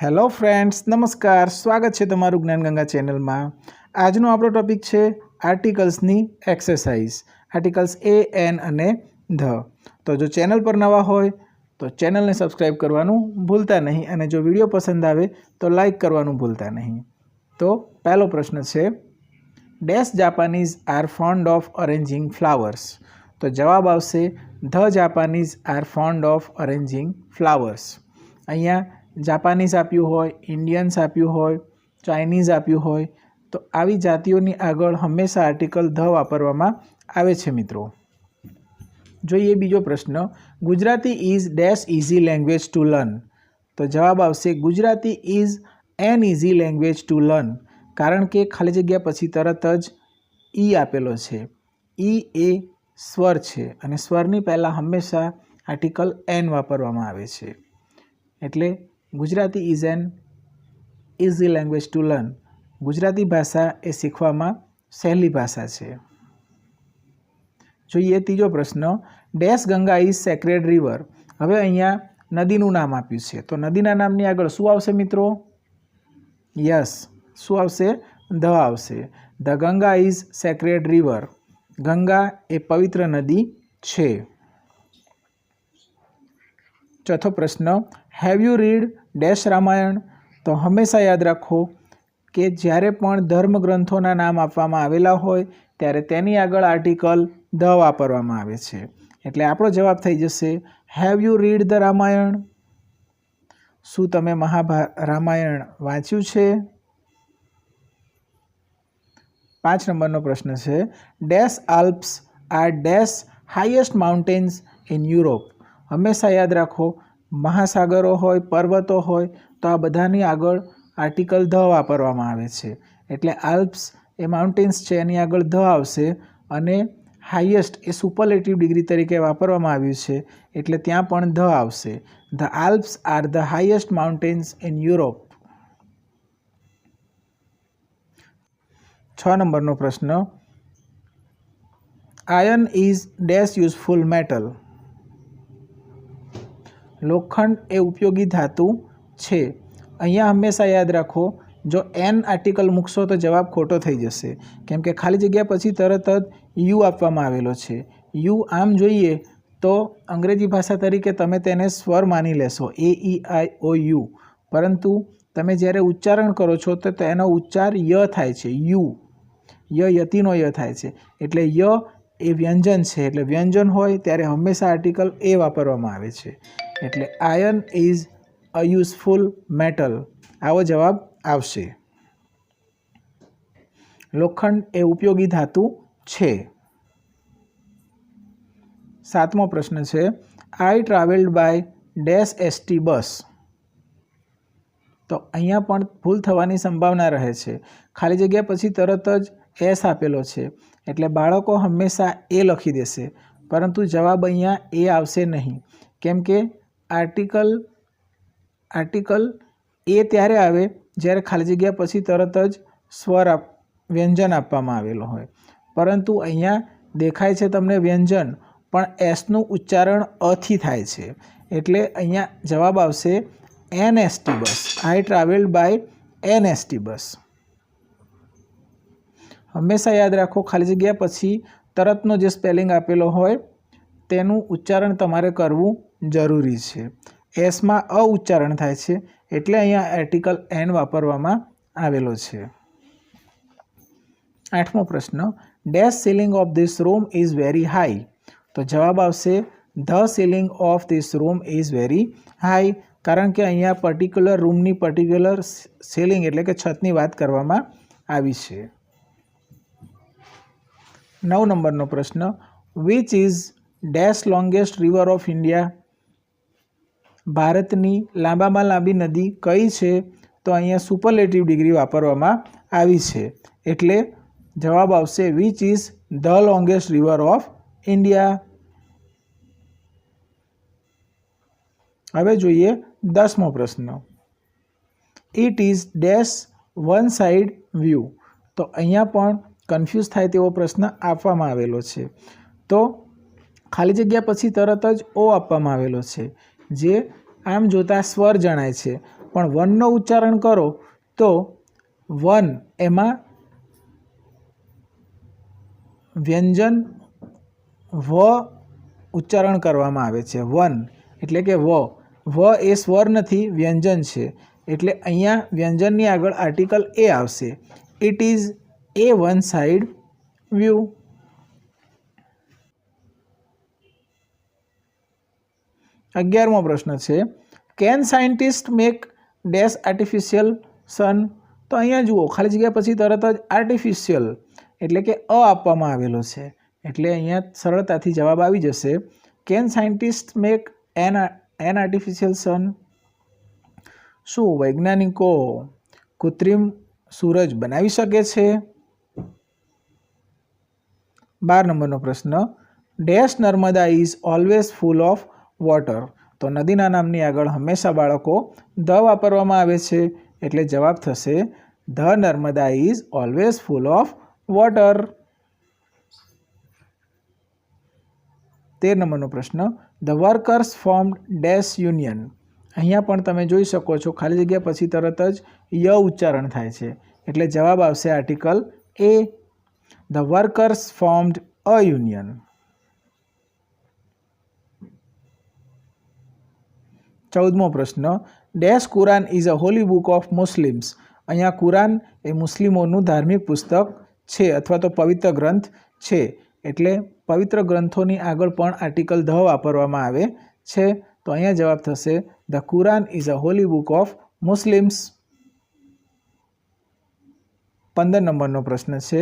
Hello friends, नमस्कार। स्वागत है तमारू ज्ञानगंगा चेनल में। आजनो आपणो टॉपिक है आर्टिकल्सनी एक्सरसाइज। आर्टिकल्स ए एन अने ध। तो जो चैनल पर नवा होय तो चैनल ने सब्सक्राइब करवानुं भूलता नहीं अने जो वीडियो पसंद आवे तो लाइक करवानुं भूलता नहीं। तो पहलो प्रश्न है, dash Japanese are fond of arranging flowers. तो जवाब आवशे the Japanese are fond of arranging flowers. अहींया जापानीज आप्युं होय, इंडियन्स आप्युं होय, चाइनीज आप्युं होय तो आवी जातिओनी आगळ हमेशा आर्टिकल ध वापरवामां आवे छे। मित्रों जोईए बीजो प्रश्न, Gujarati is dash easy language to learn. तो जवाब आवशे Gujarati is an easy language to learn. कारण के खाली जग्या पछी तरत ज ई आपेलो छे। ई ए स्वर छे अने स्वरनी पहेला हमेशा आर्टिकल एन वापरवामां आवे छे। एटले Gujarati is an easy language to learn. Gujarati भाषा ए शीखवामां सहेली भाषा छे। जोईए तीजो प्रश्न, dash Ganga is sacred river. हवे अहींया नदीनुं नाम आप्युं छे तो नदीना नामनी आगळ शुं आवशे मित्रों? यस, शुं आवशे? ध आवशे। The Ganga is sacred river. Ganga ए पवित्र नदी छे। चौथो प्रश्न, have you read dash Ramayana. तो हमेशा याद राखो कि ज्यारे पण धर्म ग्रंथोना नाम आपवामां आवेला होय त्यारे तेनी आगळ आर्टिकल ध वापरवामां आवे छे। एटले आपणो जवाब थई जशे have you read the Ramayan. शुं तमे रामायण वांच्युं छे? 5 नंबरनो प्रश्न है, dash Alps are dash highest mountains in Europe. हमेशा याद राखो महासागरों होय, पर्वतों होय तो आ बधानी आगळ आर्टिकल ध वापरवामां आवे छे। एटले आल्प्स ए माउंटेन्स छे एनी आगळ ध आवशे अने हाईएस्ट ए सुपरलेटिव डिग्री तरीके वापरवामां आव्युं छे एटले त्यां पण ध आवशे। The Alps are the highest mountains in Europe. 6 नंबरनो प्रश्न, iron is dash useful metal. लोखंड ए उपयोगी धातु छे। अहींया हमेशा याद राखो जो एन आर्टिकल मूकशो तो जवाब खोटो थई जशे, केम के खाली जग्या पछी तरत ज यू आपवामां आवेलो छे। यू आम जोईए तो अंग्रेजी भाषा तरीके तमे तेने स्वर मानी लेशो ए ई आई ओ यू, परंतु तमे ज्यारे उच्चारण करो छो तो तेनो उच्चार य थाय छे। यू य यतिनो य थाय छे एटले य ए व्यंजन छे। एटले व्यंजन होय त्यारे हमेशा आर्टिकल ए वापरवामां आवे छे। एटले iron is a useful metal आवो जवाब आवशे। लोखंड ए उपयोगी धातु छे। 7मो प्रश्न है, आई ट्रावेल्ड बाय डैश एसटी बस। तो अहींया पण भूल थवानी संभावना रहे छे। खाली जग्या पछी तरत ज एस आपेलो छे एटले बाळको हमेशा ए लखी देशे, परंतु जवाब अहींया ए आवशे नहीं, केम के आर्टिकल ए त्यारे आवे ज्यारे खाली जग्या पछी तरत ज स्वर व्यंजन आपवामां आवेलो होय, परंतु अहींया देखाय छे तमने व्यंजन पण एसनुं उच्चारण अ थी थाय छे एटले अहींया जवाब आवशे एनएसटी बस। आई ट्रावेल्ड बाय एनएसटी बस। हमेशा याद राखो खाली जग्या पछी तरतनो जे स्पेलिंग आपेलो होय तेनुं उच्चारण तमारे करवुं जरूरी छे। एस मां अ उच्चारण थाय छे एटले अहींया आर्टिकल एन वापरवामां आवेलो छे। 8मो प्रश्न, dash ceiling of this room is very high. तो जवाब आवशे ध ceiling of this room is very high. कारण के अहींया पर्टिक्युलर रूमनी पर्टिक्युलर सीलिंग एटले के छतनी वात करवामां आवी छे। 9 नंबरनो प्रश्न, which is dash longest river of India. भारतनी लांबामां लांबी नदी कई छे। तो अहींया सुपरलेटिव डिग्री वापरवामां आवी छे एटले जवाब आवशे विच इज ध लॉन्गेस्ट रिवर ऑफ इंडिया। हवे जोईए 10मो प्रश्न, it is dash one side view. तो अहींया पण कन्फ्यूज थाय तेवो प्रश्न आपवामां आवेलो छे। तो खाली जग्या पछी तरत ज ओ आपवामां आवेलो छे जे आम जोता स्वर जणाय छे પણ વનનો ઉચ્ચારણ કરો તો વન એમાં વ્યંજન વ ઉચ્ચારણ કરવામાં આવે છે। વન એટલે કે વ એ સ્વર નથી, વ્યંજન છે, એટલે અહીંયા વ્યંજનની આગળ આર્ટિકલ એ આવશે। It is a one side view. 11મો પ્રશ્ન છે, can scientist make dash artificial sun? તો અહીંયા જુઓ, ખાલી જગ્યા પછી તરત જ આર્ટિફિશિયલ એટલે કે અ આપવામાં આવેલો છે, એટલે અહીંયા સરળતાથી જવાબ આવી જશે। Can scientist make an artificial sun? શું વૈજ્ઞાનિકો કૃત્રિમ સૂરજ બનાવી શકે છે? 12 નંબરનો પ્રશ્ન, dash Narmada is always full of water? તો નદીના નામની આગળ હંમેશા બાળકો ધ વાપરવામાં આવે છે, એટલે જવાબ થશે the Narmada is always full of water. 13 નંબરનો પ્રશ્ન, the workers formed dash union? અહીંયા પણ તમે જોઈ શકો છો, ખાલી જગ્યા પછી તરત જ ય ઉચ્ચારણ થાય છે, એટલે જવાબ આવશે article a, the workers formed a union. 14મો પ્રશ્ન, dash Quran is a holy book of Muslims? અહીંયા કુરાન એ મુસ્લિમોનું ધાર્મિક પુસ્તક છે અથવા તો પવિત્ર ગ્રંથ છે, એટલે પવિત્ર ગ્રંથોની આગળ પણ આર્ટિકલ ધ વાપરવામાં આવે છે, તો અહીંયા જવાબ થશે the Quran is a holy book of Muslims. 15 નંબરનો પ્રશ્ન છે,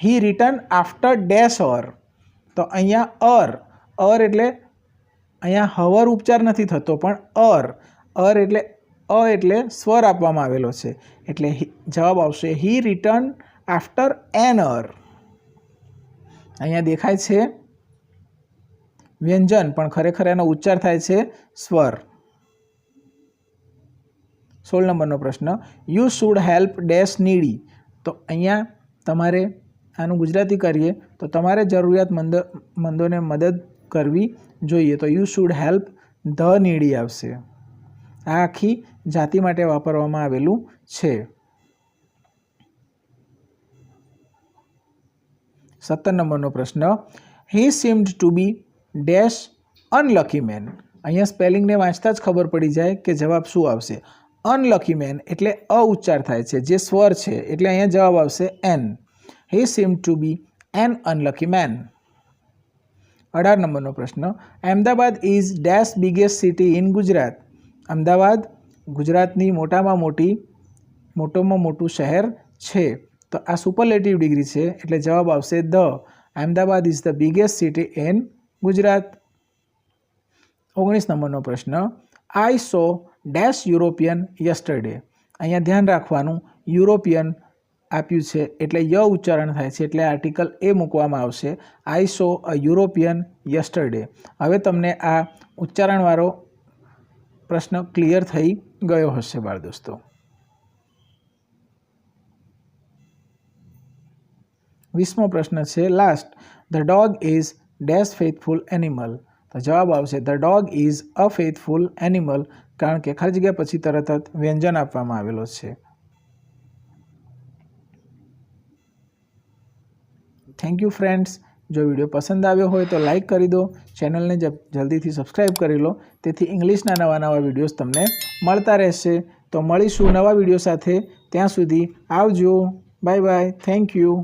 he return after dash or? તો અહીંયા અર એટલે અહીંયા હવર ઉચ્ચાર નથી થતો, પણ એટલે સ્વર આપવામાં આવેલો છે, એટલે જવાબ આવશે હી રિટર્ન આફ્ટર એન અર। અહીંયા દેખાય છે વ્યંજન, પણ ખરેખર એનો ઉચ્ચાર થાય છે સ્વર। 16 નંબરનો પ્રશ્ન, યુ શુડ હેલ્પ ડેશ નીડી? તો અહીંયા તમારે આનું ગુજરાતી કરીએ તો તમારે જરૂરિયાતમંદોને મદદ કરવી જોઈએ, તો યુ શુડ હેલ્પ ધ નીડી આવશે। આ આખી જાતિ માટે વાપરવામાં આવેલું છે। 17 નંબરનો પ્રશ્ન, he seemed to be dash unlucky man? અહીંયા સ્પેલિંગને વાંચતા જ ખબર પડી જાય કે જવાબ શું આવશે। અનલકી મેન એટલે અ ઉચ્ચાર થાય છે, જે સ્વર છે, એટલે અહીંયા જવાબ આવશે N, he seemed to B N unlucky main. 18 નંબરનો પ્રશ્ન, Ahmedabad is dash biggest city in Gujarat? Ahmedabad ગુજરાતની મોટામાં મોટું શહેર છે, તો આ સુપરલેટિવ ડિગ્રી છે, એટલે જવાબ આવશે the, Ahmedabad is the biggest city in Gujarat. 19 નંબરનો પ્રશ્ન, આઈ સો ડેશ યુરોપિયન યસ્ટરડે? અહીંયા ધ્યાન રાખવાનું, યુરોપિયન આપ્યું છે એટલે ય ઉચ્ચારણ થાય છે, એટલે આર્ટિકલ એ મૂકવામાં આવશે, આઈ સો અ યુરોપિયન યસ્ટરડે। હવે તમને આ ઉચ્ચારણવાળો પ્રશ્ન ક્લિયર થઈ ગયો હશે બાળ દોસ્તો। 20મો પ્રશ્ન છે last, the dog is dash faithful animal? તો જવાબ આવશે the dog is a faithful animal, કારણ કે ખાલી જગ્યા પછી તરત જ વ્યંજન આપવામાં આવેલો છે। Thank you friends. જો વિડીયો પસંદ આવ્યો હોય તો લાઈક કરી દો, ચેનલને જલ્દીથી સબસ્ક્રાઈબ કરી લો, તેથી ઇંગ્લિશના નવા વિડીયોઝ તમને મળતા રહેશે। તો મળીશું નવા વિડીયો સાથે, ત્યાં સુધી આવજો, બાય બાય, થેન્ક યુ।